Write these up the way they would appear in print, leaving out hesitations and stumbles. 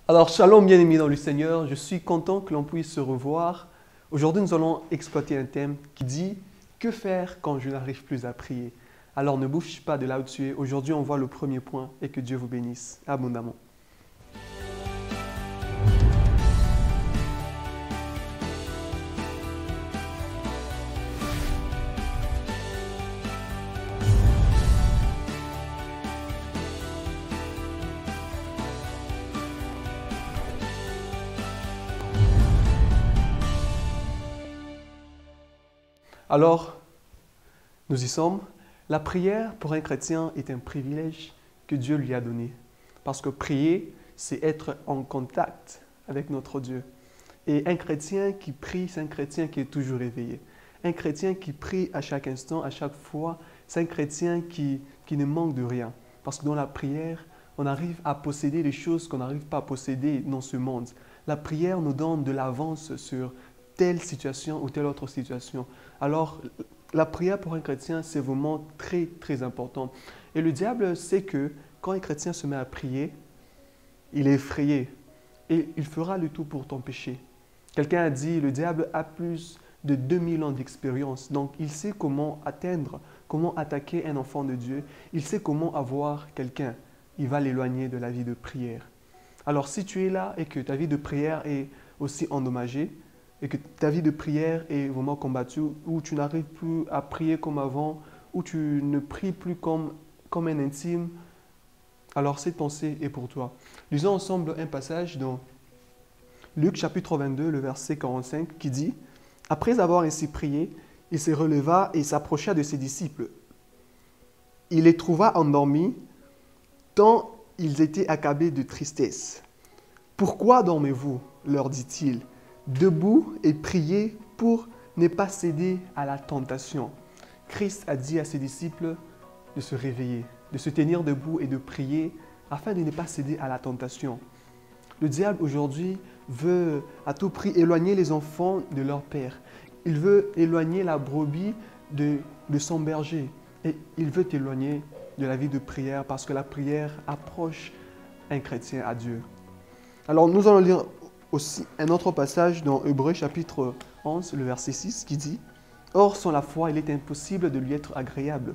Alors, shalom bien-aimés dans le Seigneur, je suis content que l'on puisse se revoir. Aujourd'hui, nous allons exploiter un thème qui dit « Que faire quand je n'arrive plus à prier ?» Alors, ne bouge pas de là où tu es. Aujourd'hui, on voit le premier point et que Dieu vous bénisse abondamment. Alors, nous y sommes. La prière pour un chrétien est un privilège que Dieu lui a donné. Parce que prier, c'est être en contact avec notre Dieu. Et un chrétien qui prie, c'est un chrétien qui est toujours éveillé. Un chrétien qui prie à chaque instant, à chaque fois, c'est un chrétien qui ne manque de rien. Parce que dans la prière, on arrive à posséder des choses qu'on n'arrive pas à posséder dans ce monde. La prière nous donne de l'avance sur telle situation ou telle autre situation. Alors, la prière pour un chrétien, c'est vraiment très, très important. Et le diable sait que quand un chrétien se met à prier, il est effrayé et il fera le tout pour t'empêcher. Quelqu'un a dit, le diable a plus de 2000 ans d'expérience, donc il sait comment atteindre, comment attaquer un enfant de Dieu. Il sait comment avoir quelqu'un. Il va l'éloigner de la vie de prière. Alors, si tu es là et que ta vie de prière est aussi endommagée, et que ta vie de prière est vraiment combattue, où tu n'arrives plus à prier comme avant, où tu ne pries plus comme un intime, alors cette pensée est pour toi. Lisons ensemble un passage dans Luc chapitre 22, le verset 45, qui dit « Après avoir ainsi prié, il se releva et s'approcha de ses disciples. Il les trouva endormis, tant ils étaient accablés de tristesse. « Pourquoi dormez-vous » leur dit-il. Debout et priez pour ne pas céder à la tentation. Christ a dit à ses disciples de se réveiller, de se tenir debout et de prier afin de ne pas céder à la tentation. Le diable aujourd'hui veut à tout prix éloigner les enfants de leur père. Il veut éloigner la brebis de son berger et il veut t'éloigner de la vie de prière parce que la prière approche un chrétien à Dieu. Alors nous allons lire aussi un autre passage dans Hébreux chapitre 11, le verset 6 qui dit « Or, sans la foi, il est impossible de lui être agréable.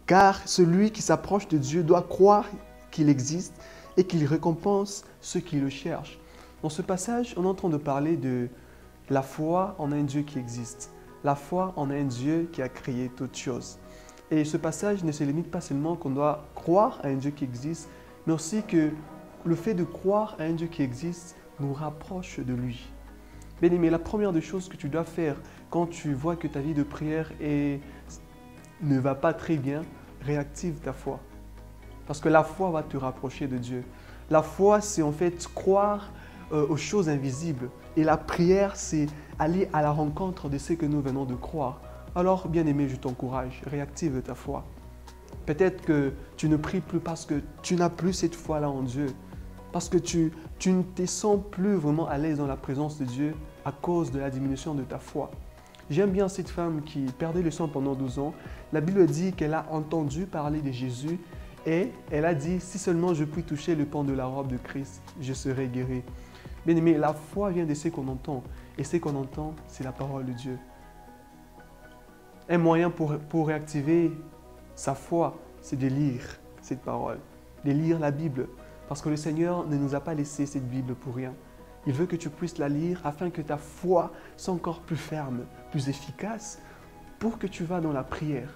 Car celui qui s'approche de Dieu doit croire qu'il existe et qu'il récompense ceux qui le cherchent. » Dans ce passage, on est en train de parler de la foi en un Dieu qui existe. La foi en un Dieu qui a créé toutes choses. Et ce passage ne se limite pas seulement qu'on doit croire à un Dieu qui existe, mais aussi que le fait de croire à un Dieu qui existe nous rapproche de lui. Bien-aimé, la première des choses que tu dois faire quand tu vois que ta vie de prière ne va pas très bien, réactive ta foi. Parce que la foi va te rapprocher de Dieu. La foi, c'est en fait croire aux choses invisibles. Et la prière, c'est aller à la rencontre de ce que nous venons de croire. Alors, bien-aimé, je t'encourage, réactive ta foi. Peut-être que tu ne pries plus parce que tu n'as plus cette foi-là en Dieu. Parce que tu ne te sens plus vraiment à l'aise dans la présence de Dieu à cause de la diminution de ta foi. J'aime bien cette femme qui perdait le sang pendant 12 ans. La Bible dit qu'elle a entendu parler de Jésus et elle a dit « Si seulement je puis toucher le pan de la robe de Christ, je serai guéri. » Bien aimé, la foi vient de ce qu'on entend. Et ce qu'on entend, c'est la parole de Dieu. Un moyen pour réactiver sa foi, c'est de lire cette parole, de lire la Bible. Parce que le Seigneur ne nous a pas laissé cette Bible pour rien. Il veut que tu puisses la lire afin que ta foi soit encore plus ferme, plus efficace, pour que tu vas dans la prière.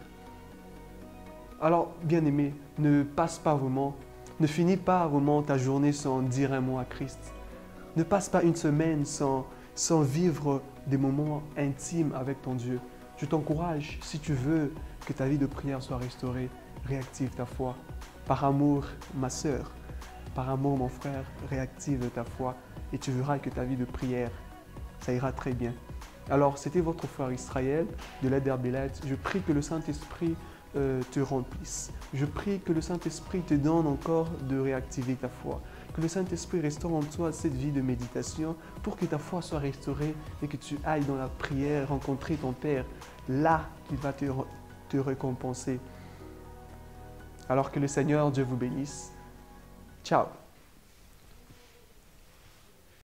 Alors, bien-aimé, ne passe pas vraiment, ne finis pas vraiment ta journée sans dire un mot à Christ. Ne passe pas une semaine sans vivre des moments intimes avec ton Dieu. Je t'encourage, si tu veux que ta vie de prière soit restaurée, réactive ta foi. Par amour, ma sœur, par amour, mon frère, réactive ta foi et tu verras que ta vie de prière, ça ira très bien. Alors, c'était votre frère Israël de l'Eder Belette. Je prie que le Saint-Esprit te remplisse. Je prie que le Saint-Esprit te donne encore de réactiver ta foi. Que le Saint-Esprit restaure en toi cette vie de méditation pour que ta foi soit restaurée et que tu ailles dans la prière rencontrer ton Père. Là, il va te récompenser. Alors que le Seigneur Dieu vous bénisse. Ciao.